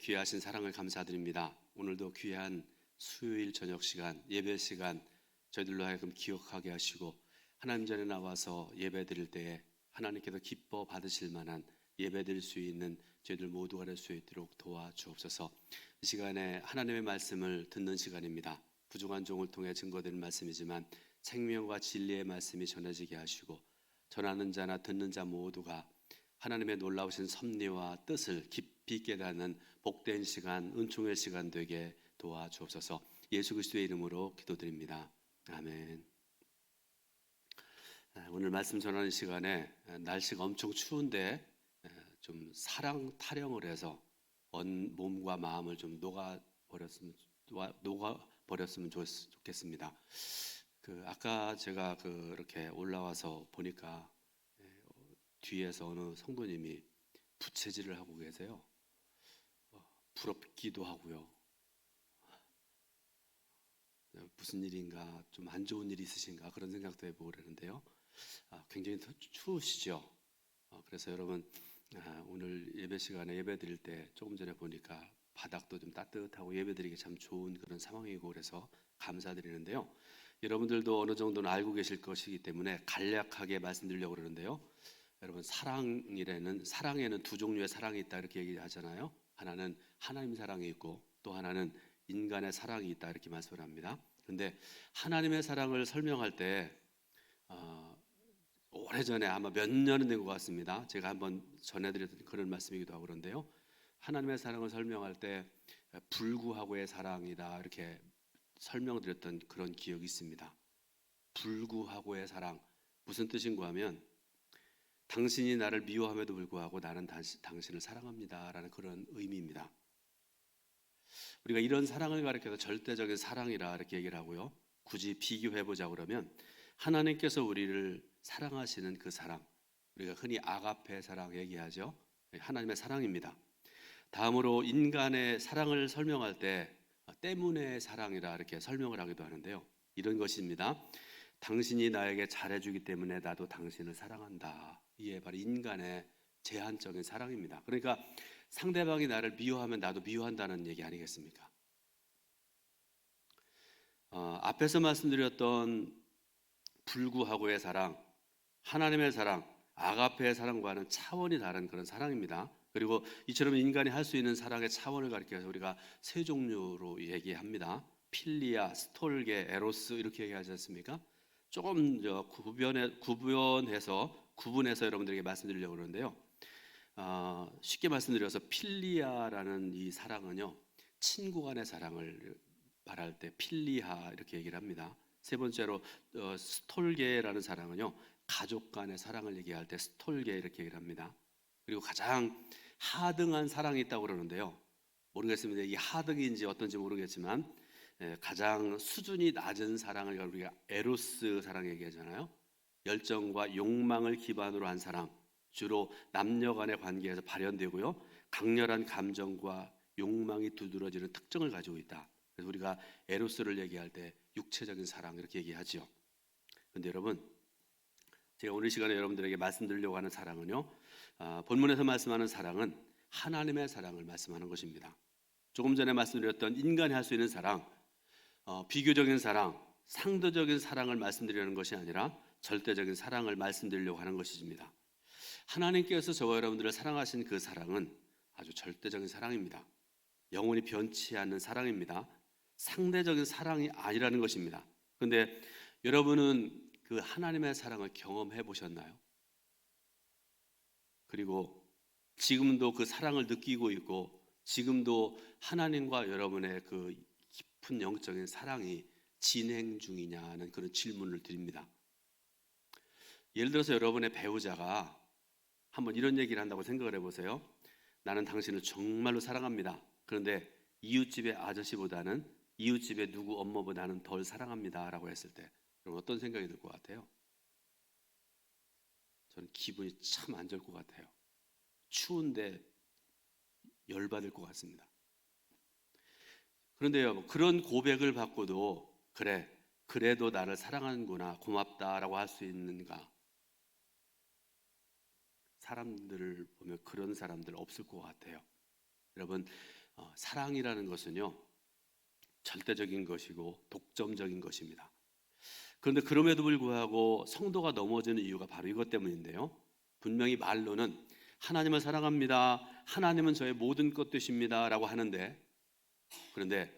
귀하신 사랑을 감사드립니다. 오늘도 귀한 수요일 저녁 시간, 예배 시간 저희들로 하여금 기억하게 하시고 하나님 전에 나와서 예배 드릴 때에 하나님께서 기뻐 받으실 만한 예배 드릴 수 있는 저희들 모두가 될 수 있도록 도와주옵소서. 이 시간에 하나님의 말씀을 듣는 시간입니다. 부족한 종을 통해 증거되는 말씀이지만 생명과 진리의 말씀이 전해지게 하시고 전하는 자나 듣는 자 모두가 하나님의 놀라우신 섭리와 뜻을 깊이 깨닫는 복된 시간, 은총의 시간 되게 도와주옵소서. 예수 그리스도의 이름으로 기도드립니다. 아멘. 오늘 말씀 전하는 시간에 날씨가 엄청 추운데 좀 사랑 타령을 해서 몸과 마음을 좀 녹아버렸으면 좋겠습니다. 아까 제가 이렇게 올라와서 보니까 뒤에서 어느 성도님이 부채질을 하고 계세요. 부럽기도 하고요. 무슨 일인가, 좀 안 좋은 일이 있으신가 그런 생각도 해보고 그러는데요. 굉장히 추우시죠. 그래서 여러분 오늘 예배 시간에 예배 드릴 때 조금 전에 보니까 바닥도 좀 따뜻하고 예배 드리기 참 좋은 그런 상황이고 그래서 감사드리는데요. 여러분들도 어느 정도는 알고 계실 것이기 때문에 간략하게 말씀드리려고 그러는데요. 여러분 사랑에는 두 종류의 사랑이 있다 이렇게 얘기하잖아요. 하나는 하나님 사랑이 있고 또 하나는 인간의 사랑이 있다 이렇게 말씀을 합니다. 그런데 하나님의 사랑을 설명할 때 오래전에 아마 몇 년은 된 것 같습니다. 제가 한번 전해드렸던 그런 말씀이기도 하고 그런데요. 하나님의 사랑을 설명할 때 불구하고의 사랑이다 이렇게 설명드렸던 그런 기억이 있습니다. 불구하고의 사랑 무슨 뜻인가 하면 당신이 나를 미워함에도 불구하고 나는 당신을 사랑합니다 라는 그런 의미입니다. 우리가 이런 사랑을 가리켜서 절대적인 사랑이라 이렇게 얘기를 하고요. 굳이 비교해보자 그러면 하나님께서 우리를 사랑하시는 그 사랑, 우리가 흔히 아가페 사랑 얘기하죠. 하나님의 사랑입니다. 다음으로 인간의 사랑을 설명할 때 때문에 사랑이라 이렇게 설명을 하기도 하는데요. 이런 것입니다. 당신이 나에게 잘해주기 때문에 나도 당신을 사랑한다. 이게 바로 인간의 제한적인 사랑입니다. 그러니까 상대방이 나를 미워하면 나도 미워한다는 얘기 아니겠습니까? 앞에서 말씀드렸던 불구하고의 사랑, 하나님의 사랑, 아가페의 사랑과는 차원이 다른 그런 사랑입니다. 그리고 이처럼 인간이 할 수 있는 사랑의 차원을 가리켜서 우리가 세 종류로 얘기합니다. 필리아, 스톨게, 에로스 이렇게 얘기하지 않습니까? 조금 구분해서 여러분들에게 말씀드리려고 그러는데요. 쉽게 말씀드려서 필리아라는 이 사랑은요, 친구 간의 사랑을 말할 때 필리아 이렇게 얘기를 합니다. 세 번째로 스톨게라는 사랑은요, 가족 간의 사랑을 얘기할 때 스톨게 이렇게 얘기를 합니다. 그리고 가장 하등한 사랑이 있다고 그러는데요. 모르겠습니다. 이게 하등인지 어떤지 모르겠지만 가장 수준이 낮은 사랑을 우리가 에로스 사랑 얘기하잖아요. 열정과 욕망을 기반으로 한 사랑, 주로 남녀 간의 관계에서 발현되고요. 강렬한 감정과 욕망이 두드러지는 특징을 가지고 있다. 그래서 우리가 에로스를 얘기할 때 육체적인 사랑 이렇게 얘기하죠. 그런데 여러분, 제가 오늘 시간에 여러분들에게 말씀드리려고 하는 사랑은요, 본문에서 말씀하는 사랑은 하나님의 사랑을 말씀하는 것입니다. 조금 전에 말씀드렸던 인간이 할 수 있는 사랑, 비교적인 사랑, 상대적인 사랑을 말씀드리려는 것이 아니라 절대적인 사랑을 말씀드리려고 하는 것입니다. 하나님께서 저와 여러분들을 사랑하신 그 사랑은 아주 절대적인 사랑입니다. 영원히 변치 않는 사랑입니다. 상대적인 사랑이 아니라는 것입니다. 그런데 여러분은 그 하나님의 사랑을 경험해 보셨나요? 그리고 지금도 그 사랑을 느끼고 있고 지금도 하나님과 여러분의 그 깊은 영적인 사랑이 진행 중이냐는 그런 질문을 드립니다. 예를 들어서 여러분의 배우자가 한번 이런 얘기를 한다고 생각을 해보세요. 나는 당신을 정말로 사랑합니다. 그런데 이웃집의 아저씨보다는 이웃집의 누구 엄마보다는 덜 사랑합니다 라고 했을 때 여러분 어떤 생각이 들 것 같아요? 저는 기분이 참 안 좋을 것 같아요. 추운데 열받을 것 같습니다. 그런데요, 그런 고백을 받고도 그래도 나를 사랑하는구나, 고맙다라고 할 수 있는가? 사람들을 보면 그런 사람들 없을 것 같아요. 여러분, 사랑이라는 것은요, 절대적인 것이고 독점적인 것입니다. 그런데 그럼에도 불구하고 성도가 넘어지는 이유가 바로 이것 때문인데요. 분명히 말로는 하나님을 사랑합니다, 하나님은 저의 모든 것 되십니다 라고 하는데, 그런데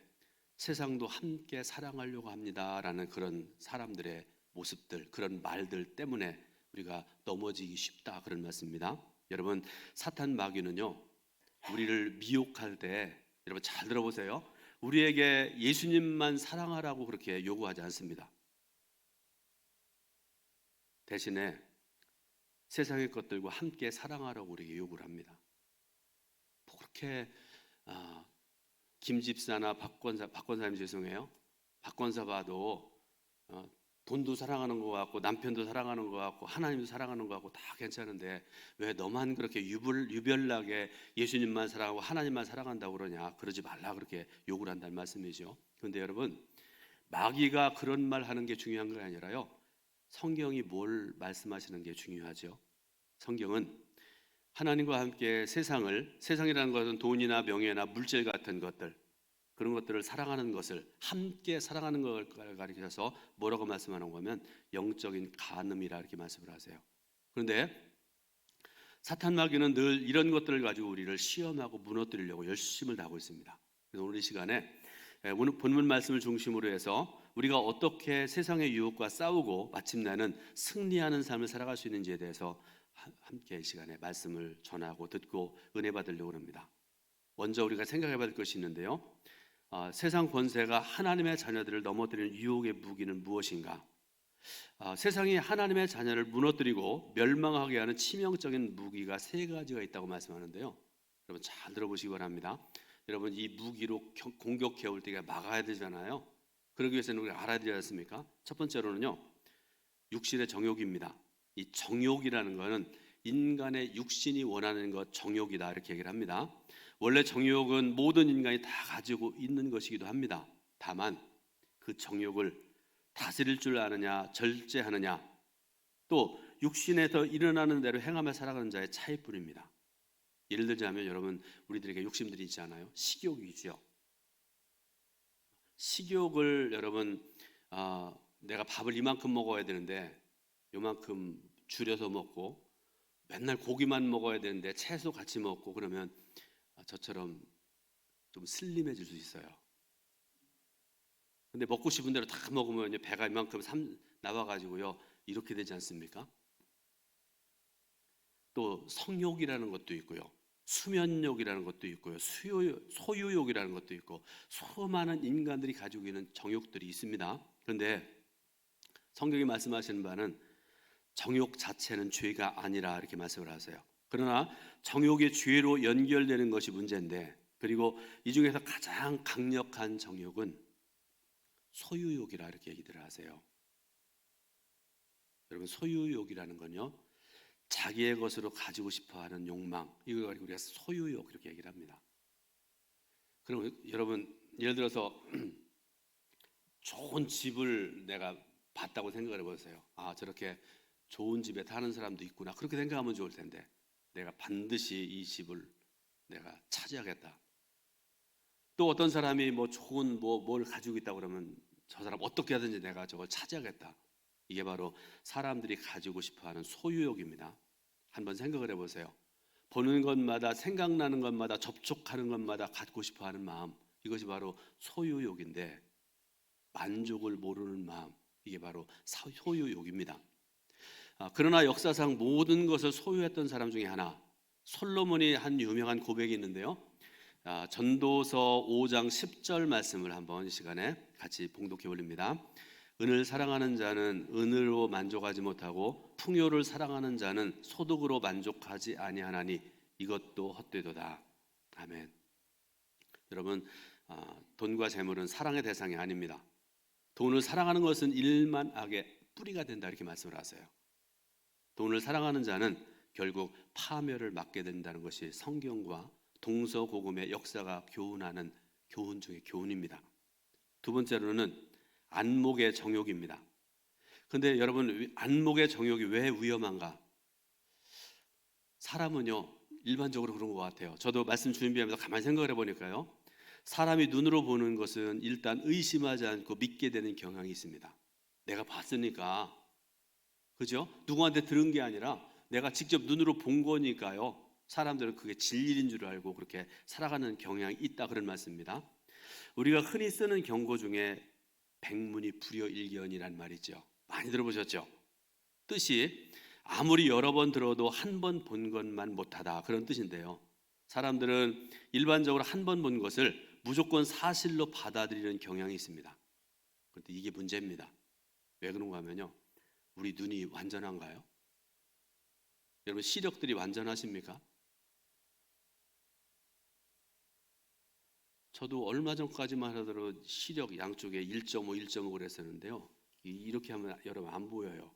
세상도 함께 사랑하려고 합니다 라는 그런 사람들의 모습들, 그런 말들 때문에 우리가 넘어지기 쉽다, 그런 말씀입니다. 여러분, 사탄 마귀는요, 우리를 미혹할 때, 여러분 잘 들어보세요, 우리에게 예수님만 사랑하라고 그렇게 요구하지 않습니다. 대신에 세상의 것들과 함께 사랑하라고 우리에게 요구를 합니다. 그렇게 김 집사나 박권사님 죄송해요, 박권사 봐도 돈도 사랑하는 것 같고 남편도 사랑하는 것 같고 하나님도 사랑하는 것 같고 다 괜찮은데 왜 너만 그렇게 유별나게 예수님만 사랑하고 하나님만 사랑한다고 그러냐, 그러지 말라, 그렇게 요구를 한다는 말씀이죠. 그런데 여러분, 마귀가 그런 말 하는 게 중요한 게 아니라요, 성경이 뭘 말씀하시는 게 중요하죠. 성경은 하나님과 함께 세상이라는 것은 돈이나 명예나 물질 같은 것들, 그런 것들을 사랑하는 것을, 함께 사랑하는 걸 가리켜서 뭐라고 말씀하는 거면 영적인 간음이라 이렇게 말씀을 하세요. 그런데 사탄 마귀는 늘 이런 것들을 가지고 우리를 시험하고 무너뜨리려고 열심을 다하고 있습니다. 그래서 오늘 이 시간에 오늘 본문 말씀을 중심으로 해서 우리가 어떻게 세상의 유혹과 싸우고 마침내는 승리하는 삶을 살아갈 수 있는지에 대해서 함께 이 시간에 말씀을 전하고 듣고 은혜 받으려고 합니다. 먼저 우리가 생각해 볼 것이 있는데요, 세상 권세가 하나님의 자녀들을 넘어뜨리는 유혹의 무기는 무엇인가? 세상이 하나님의 자녀를 무너뜨리고 멸망하게 하는 치명적인 무기가 세 가지가 있다고 말씀하는데요, 여러분 잘 들어보시기 바랍니다. 여러분, 이 무기로 공격해 올 때 막아야 되잖아요. 그러기 위해서는 우리가 알아야 되지 않습니까? 첫 번째로는요, 육신의 정욕입니다. 이 정욕이라는 것은 인간의 육신이 원하는 것, 정욕이다 이렇게 얘기를 합니다. 원래 정욕은 모든 인간이 다 가지고 있는 것이기도 합니다. 다만 그 정욕을 다스릴 줄 아느냐, 절제하느냐, 또 육신에서 일어나는 대로 행하며 살아가는 자의 차이뿐입니다. 예를 들자면 여러분, 우리들에게 욕심들이 있지 않아요? 식욕이죠. 식욕을 여러분, 내가 밥을 이만큼 먹어야 되는데 요만큼 줄여서 먹고, 맨날 고기만 먹어야 되는데 채소 같이 먹고, 그러면 저처럼 좀 슬림해질 수 있어요. 근데 먹고 싶은 대로 다 먹으면 배가 이만큼 나와가지고요, 이렇게 되지 않습니까? 또 성욕이라는 것도 있고요, 수면욕이라는 것도 있고요, 소유욕이라는 것도 있고, 수많은 인간들이 가지고 있는 정욕들이 있습니다. 그런데 성경이 말씀하시는 바는 정욕 자체는 죄가 아니라 이렇게 말씀을 하세요. 그러나 정욕이 죄로 연결되는 것이 문제인데, 그리고 이 중에서 가장 강력한 정욕은 소유욕이라 이렇게 얘기들을 하세요. 여러분, 소유욕이라는 건요, 자기의 것으로 가지고 싶어하는 욕망, 이걸 가지고 우리가 소유욕 이렇게 얘기를 합니다. 그럼 여러분, 예를 들어서 좋은 집을 내가 봤다고 생각을 해보세요. 저렇게 좋은 집에 사는 사람도 있구나, 그렇게 생각하면 좋을 텐데, 내가 반드시 이 집을 내가 차지하겠다. 또 어떤 사람이 뭐 좋은 뭘 가지고 있다 그러면 저 사람 어떻게 하든지 내가 저걸 차지하겠다. 이게 바로 사람들이 가지고 싶어하는 소유욕입니다. 한번 생각을 해보세요. 보는 것마다, 생각나는 것마다, 접촉하는 것마다 갖고 싶어하는 마음, 이것이 바로 소유욕인데, 만족을 모르는 마음, 이게 바로 소유욕입니다. 그러나 역사상 모든 것을 소유했던 사람 중에 하나, 솔로몬이 한 유명한 고백이 있는데요, 전도서 5장 10절 말씀을 한번 이 시간에 같이 봉독해 올립니다. 은을 사랑하는 자는 은으로 만족하지 못하고 풍요를 사랑하는 자는 소득으로 만족하지 아니하나니 이것도 헛되도다. 아멘. 여러분, 돈과 재물은 사랑의 대상이 아닙니다. 돈을 사랑하는 것은 일만 악의 뿌리가 된다 이렇게 말씀을 하세요. 돈을 사랑하는 자는 결국 파멸을 맞게 된다는 것이 성경과 동서고금의 역사가 교훈하는 교훈 중의 교훈입니다. 두 번째로는 안목의 정욕입니다. 그런데 여러분, 안목의 정욕이 왜 위험한가? 사람은요, 일반적으로 그런 것 같아요. 저도 말씀 준비하면서 가만히 생각을 해보니까요, 사람이 눈으로 보는 것은 일단 의심하지 않고 믿게 되는 경향이 있습니다. 내가 봤으니까, 그죠? 누구한테 들은 게 아니라 내가 직접 눈으로 본 거니까요, 사람들은 그게 진리인 줄 알고 그렇게 살아가는 경향이 있다, 그런 말씀입니다. 우리가 흔히 쓰는 경고 중에 백문이 불여일견이란 말이죠. 많이 들어보셨죠? 뜻이 아무리 여러 번 들어도 한 번 본 것만 못하다, 그런 뜻인데요. 사람들은 일반적으로 한 번 본 것을 무조건 사실로 받아들이는 경향이 있습니다. 그런데 이게 문제입니다. 왜 그런가 하면요, 우리 눈이 완전한가요? 여러분, 시력들이 완전하십니까? 저도 얼마 전까지만 하더라도 시력 양쪽에 1.5, 1.5 그랬었는데요. 이렇게 하면 여러분 안 보여요.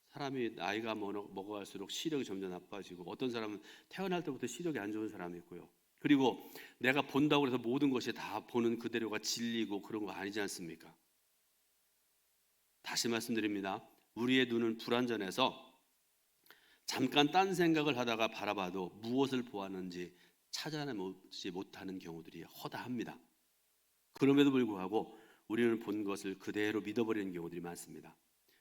사람이 나이가 먹어갈수록 시력이 점점 나빠지고, 어떤 사람은 태어날 때부터 시력이 안 좋은 사람이 있고요. 그리고 내가 본다고 해서 모든 것이 다 보는 그대로가 진리고 그런 거 아니지 않습니까? 다시 말씀드립니다. 우리의 눈은 불완전해서 잠깐 딴 생각을 하다가 바라봐도 무엇을 보았는지 찾아내지 못하는 경우들이 허다합니다. 그럼에도 불구하고 우리는 본 것을 그대로 믿어버리는 경우들이 많습니다.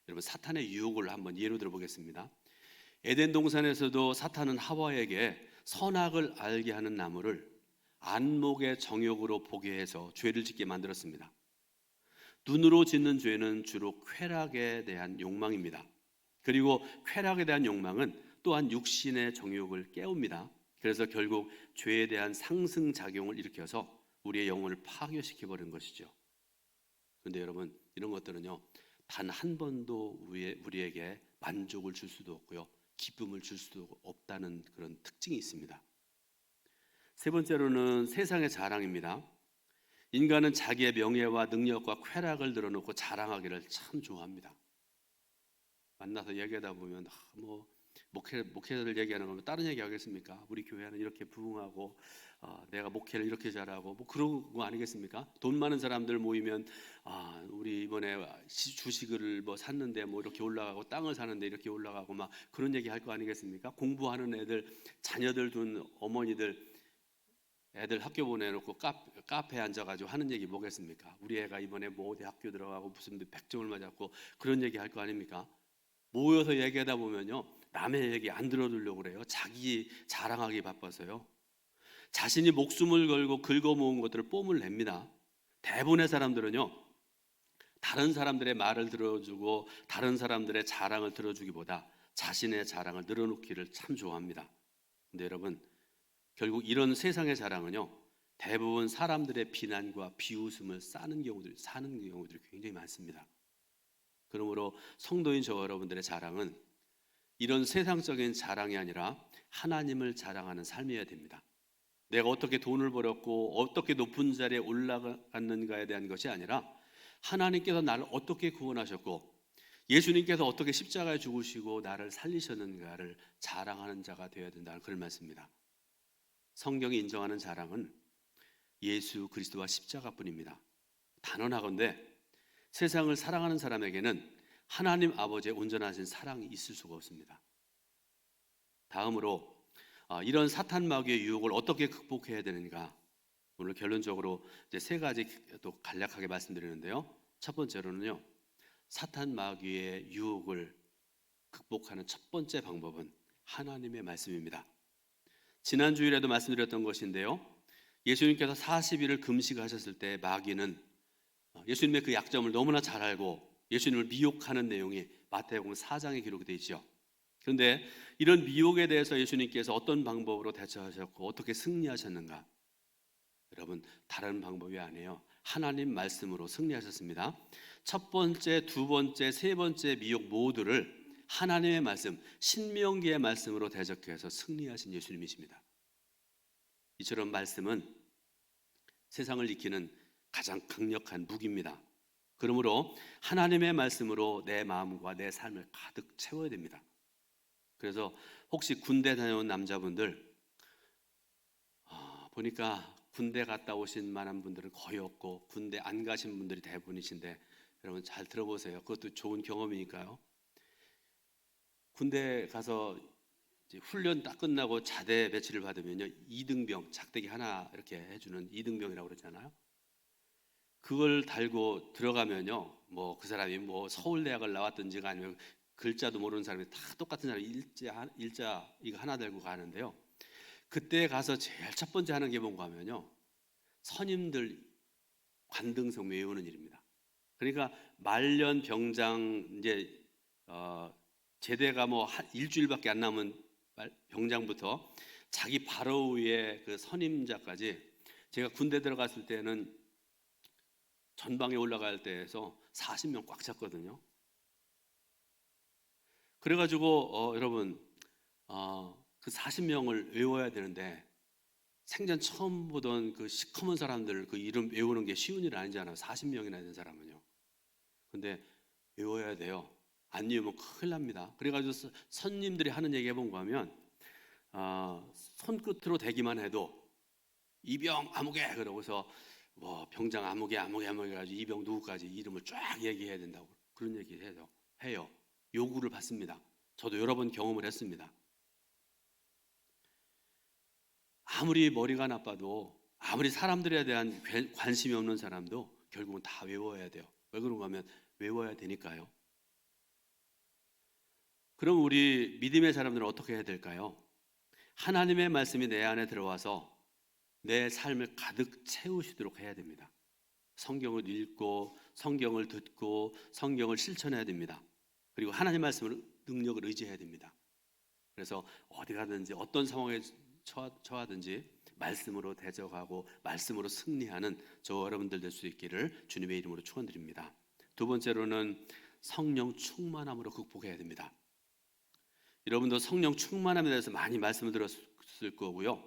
여러분, 사탄의 유혹을 한번 예로 들어보겠습니다. 에덴 동산에서도 사탄은 하와에게 선악을 알게 하는 나무를 안목의 정욕으로 보게 해서 죄를 짓게 만들었습니다. 눈으로 짓는 죄는 주로 쾌락에 대한 욕망입니다. 그리고 쾌락에 대한 욕망은 또한 육신의 정욕을 깨웁니다. 그래서 결국 죄에 대한 상승작용을 일으켜서 우리의 영혼을 파괴시켜 버린 것이죠. 그런데 여러분, 이런 것들은요, 단 한 번도 우리에게 만족을 줄 수도 없고요, 기쁨을 줄 수도 없다는 그런 특징이 있습니다. 세 번째로는 세상의 자랑입니다. 인간은 자기의 명예와 능력과 쾌락을 늘어놓고 자랑하기를 참 좋아합니다. 만나서 얘기하다 보면 목회자들 얘기하는 거면 다른 얘기 하겠습니까? 우리 교회는 이렇게 부흥하고 내가 목회를 이렇게 잘하고 뭐 그런 거 아니겠습니까? 돈 많은 사람들 모이면 우리 이번에 주식을 뭐 샀는데 뭐 이렇게 올라가고 땅을 사는데 이렇게 올라가고 막 그런 얘기 할 거 아니겠습니까? 공부하는 애들, 자녀들 둔 어머니들, 애들 학교 보내놓고 카페에 앉아가지고 하는 얘기 뭐겠습니까? 우리 애가 이번에 뭐 어디 학교 들어가고 무슨 100점을 맞았고 그런 얘기 할 거 아닙니까? 모여서 얘기하다 보면요, 남의 얘기 안 들어주려고 그래요. 자기 자랑하기 바빠서요. 자신이 목숨을 걸고 긁어 모은 것들을 뽐을 냅니다. 대부분의 사람들은요, 다른 사람들의 말을 들어주고 다른 사람들의 자랑을 들어주기보다 자신의 자랑을 늘어놓기를 참 좋아합니다. 근데 여러분, 결국 이런 세상의 자랑은요, 대부분 사람들의 비난과 비웃음을 사는 경우들이 굉장히 많습니다. 그러므로 성도인 저 여러분들의 자랑은 이런 세상적인 자랑이 아니라 하나님을 자랑하는 삶이어야 됩니다. 내가 어떻게 돈을 벌었고 어떻게 높은 자리에 올라갔는가에 대한 것이 아니라 하나님께서 나를 어떻게 구원하셨고 예수님께서 어떻게 십자가에 죽으시고 나를 살리셨는가를 자랑하는 자가 되어야 된다는 그런 말씀입니다. 성경이 인정하는 자랑은 예수 그리스도와 십자가뿐입니다. 단언하건대 세상을 사랑하는 사람에게는 하나님 아버지의 온전하신 사랑이 있을 수가 없습니다. 다음으로 이런 사탄 마귀의 유혹을 어떻게 극복해야 되는가, 오늘 결론적으로 이제 세 가지 또 간략하게 말씀드리는데요. 첫 번째로는요, 사탄 마귀의 유혹을 극복하는 첫 번째 방법은 하나님의 말씀입니다. 지난 주일에도 말씀드렸던 것인데요, 예수님께서 40일을 금식하셨을 때 마귀는 예수님의 그 약점을 너무나 잘 알고 예수님을 미혹하는 내용이 마태복음 4장에 기록이 되어 있죠. 그런데 이런 미혹에 대해서 예수님께서 어떤 방법으로 대처하셨고 어떻게 승리하셨는가? 여러분, 다른 방법이 아니에요. 하나님 말씀으로 승리하셨습니다. 첫 번째, 두 번째, 세 번째 미혹 모두를 하나님의 말씀, 신명기의 말씀으로 대적해서 승리하신 예수님이십니다. 이처럼 말씀은 세상을 이기는 가장 강력한 무기입니다. 그러므로 하나님의 말씀으로 내 마음과 내 삶을 가득 채워야 됩니다. 그래서 혹시 군대 다녀온 남자분들 보니까 군대 갔다 오신 만한 분들은 거의 없고 군대 안 가신 분들이 대부분이신데, 여러분 잘 들어보세요. 그것도 좋은 경험이니까요. 군대 가서 이제 훈련 딱 끝나고 자대 배치를 받으면요, 2등병, 작대기 하나 이렇게 해주는 2등병이라고 그러잖아요. 그걸 달고 들어가면요, 뭐 그 사람이 뭐 서울대학을 나왔든지가 아니면 글자도 모르는 사람이 다 똑같은 사람이 일자 이거 하나 들고 가는데요. 그때 가서 제일 첫 번째 하는 게 뭔가 하면요, 선임들 관등성 외우는 일입니다. 그러니까 말년 병장 이제 제대가 뭐 일주일밖에 안 남은 병장부터 자기 바로 위에 그 선임자까지, 제가 군대 들어갔을 때는 전방에 올라갈 때에서 40명 꽉 찼거든요. 그래가지고 여러분 그 40명을 외워야 되는데, 생전 처음 보던 그 시커먼 사람들 그 이름 외우는 게 쉬운 일 아니잖아요. 40명이나 된 사람은요. 근데 외워야 돼요. 안 외우면 큰일 납니다. 그래가지고 선님들이 하는 얘기 해본 거 하면 손끝으로 대기만 해도 이병 아무개 그러고서 뭐 병장 아무개 해가지고 이병 누구까지 이름을 쫙 얘기해야 된다고 그런 얘기 해요. 요구를 받습니다. 저도 여러 번 경험을 했습니다. 아무리 머리가 나빠도, 아무리 사람들에 대한 관심이 없는 사람도 결국은 다 외워야 돼요. 왜 그런가 하면 외워야 되니까요. 그럼 우리 믿음의 사람들은 어떻게 해야 될까요? 하나님의 말씀이 내 안에 들어와서 내 삶을 가득 채우시도록 해야 됩니다. 성경을 읽고 성경을 듣고 성경을 실천해야 됩니다. 그리고 하나님 말씀을 능력을 의지해야 됩니다. 그래서 어디 가든지 어떤 상황에 처하든지 말씀으로 대적하고 말씀으로 승리하는 저 여러분들 될 수 있기를 주님의 이름으로 축원드립니다. 두 번째로는 성령 충만함으로 극복해야 됩니다. 여러분도 성령 충만함에 대해서 많이 말씀을 들었을 거고요.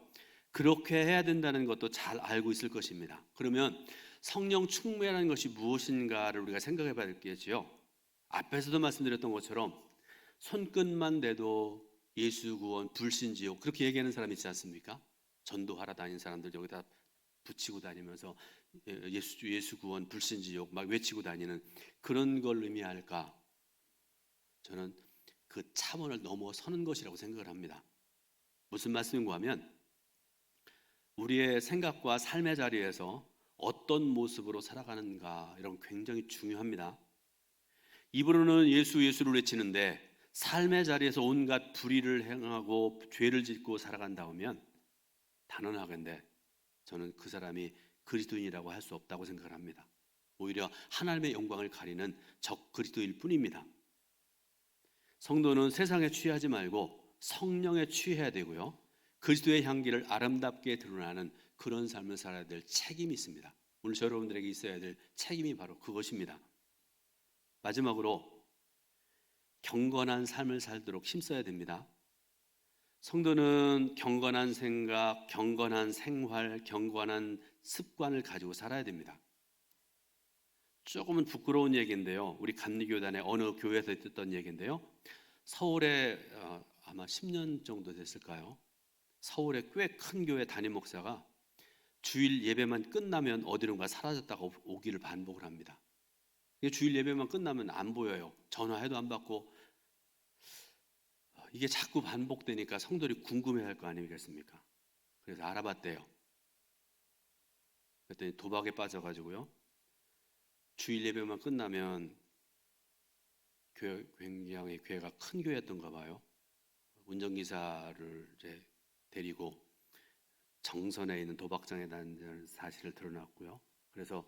그렇게 해야 된다는 것도 잘 알고 있을 것입니다. 그러면 성령 충만이라는 것이 무엇인가를 우리가 생각해 봐야 되겠지요. 앞에서도 말씀드렸던 것처럼 손끝만 대도 예수 구원 불신지옥 그렇게 얘기하는 사람 있지 않습니까? 전도하러 다니는 사람들 여기다 붙이고 다니면서 예수 구원 불신지옥 막 외치고 다니는 그런 걸 의미할까? 저는 그 차원을 넘어서는 것이라고 생각을 합니다. 무슨 말씀인가 하면 우리의 생각과 삶의 자리에서 어떤 모습으로 살아가는가, 이런 굉장히 중요합니다. 입으로는 예수를 외치는데 삶의 자리에서 온갖 불의를 행하고 죄를 짓고 살아간다면 단언하건대 저는 그 사람이 그리스도인이라고 할 수 없다고 생각을 합니다. 오히려 하나님의 영광을 가리는 적 그리스도일 뿐입니다. 성도는 세상에 취하지 말고 성령에 취해야 되고요, 그리스도의 향기를 아름답게 드러나는 그런 삶을 살아야 될 책임이 있습니다. 오늘 여러분들에게 있어야 될 책임이 바로 그것입니다. 마지막으로 경건한 삶을 살도록 힘써야 됩니다. 성도는 경건한 생각, 경건한 생활, 경건한 습관을 가지고 살아야 됩니다. 조금은 부끄러운 얘기인데요, 우리 감리교단의 어느 교회에서 듣던 얘기인데요, 서울에 아마 10년 정도 됐을까요? 서울의 꽤 큰 교회 담임 목사가 주일 예배만 끝나면 어디론가 사라졌다가 오기를 반복을 합니다. 주일 예배만 끝나면 안 보여요. 전화해도 안 받고. 이게 자꾸 반복되니까 성도들이 궁금해할 거 아니겠습니까? 그래서 알아봤대요. 그랬더니 도박에 빠져가지고요, 주일 예배만 끝나면 굉장히 교회가 큰 교회였던가 봐요. 운전기사를 이제 데리고 정선에 있는 도박장에 다니는 사실을 드러났고요. 그래서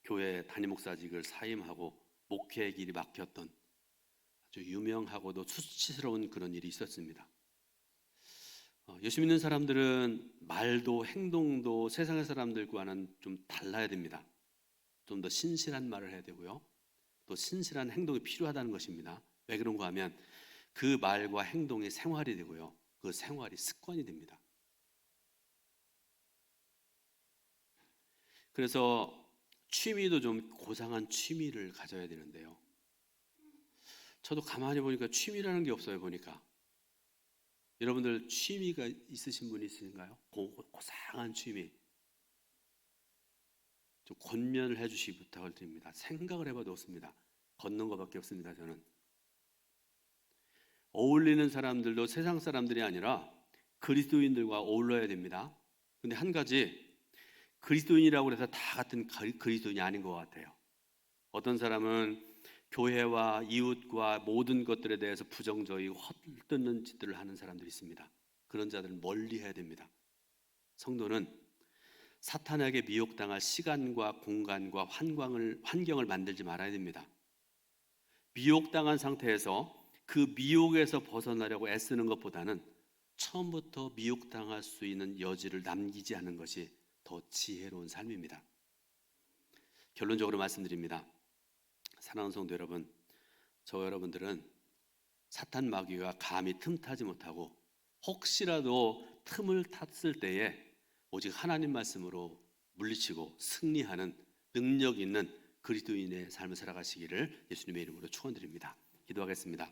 교회 담임 목사직을 사임하고 목회의 길이 막혔던 아주 유명하고도 수치스러운 그런 일이 있었습니다. 예수 믿는 사람들은 말도 행동도 세상의 사람들과는 좀 달라야 됩니다. 좀 더 신실한 말을 해야 되고요, 또 신실한 행동이 필요하다는 것입니다. 왜 그런가 하면 그 말과 행동이 생활이 되고요, 그 생활이 습관이 됩니다. 그래서 취미도 좀 고상한 취미를 가져야 되는데요, 저도 가만히 보니까 취미라는 게 없어요. 보니까 여러분들 취미가 있으신 분이 있으신가요? 고상한 취미 좀 권면을 해주시기 부탁을 드립니다. 생각을 해봐도 없습니다. 걷는 것밖에 없습니다. 저는 어울리는 사람들도 세상 사람들이 아니라 그리스도인들과 어울려야 됩니다. 근데 한 가지, 그리스도인이라고 해서 다 같은 그리스도인이 아닌 것 같아요. 어떤 사람은 교회와 이웃과 모든 것들에 대해서 부정적이고 헛되는 짓들을 하는 사람들이 있습니다. 그런 자들은 멀리 해야 됩니다. 성도는 사탄에게 미혹당할 시간과 공간과 환경을 만들지 말아야 됩니다. 미혹당한 상태에서 그 미혹에서 벗어나려고 애쓰는 것보다는 처음부터 미혹당할 수 있는 여지를 남기지 않는 것이 더 지혜로운 삶입니다. 결론적으로 말씀드립니다. 사랑하는 성도 여러분, 저 여러분들은 사탄 마귀가 감히 틈타지 못하고 혹시라도 틈을 탔을 때에 오직 하나님 말씀으로 물리치고 승리하는 능력 있는 그리스도인의 삶을 살아가시기를 예수님의 이름으로 축원드립니다. 기도하겠습니다.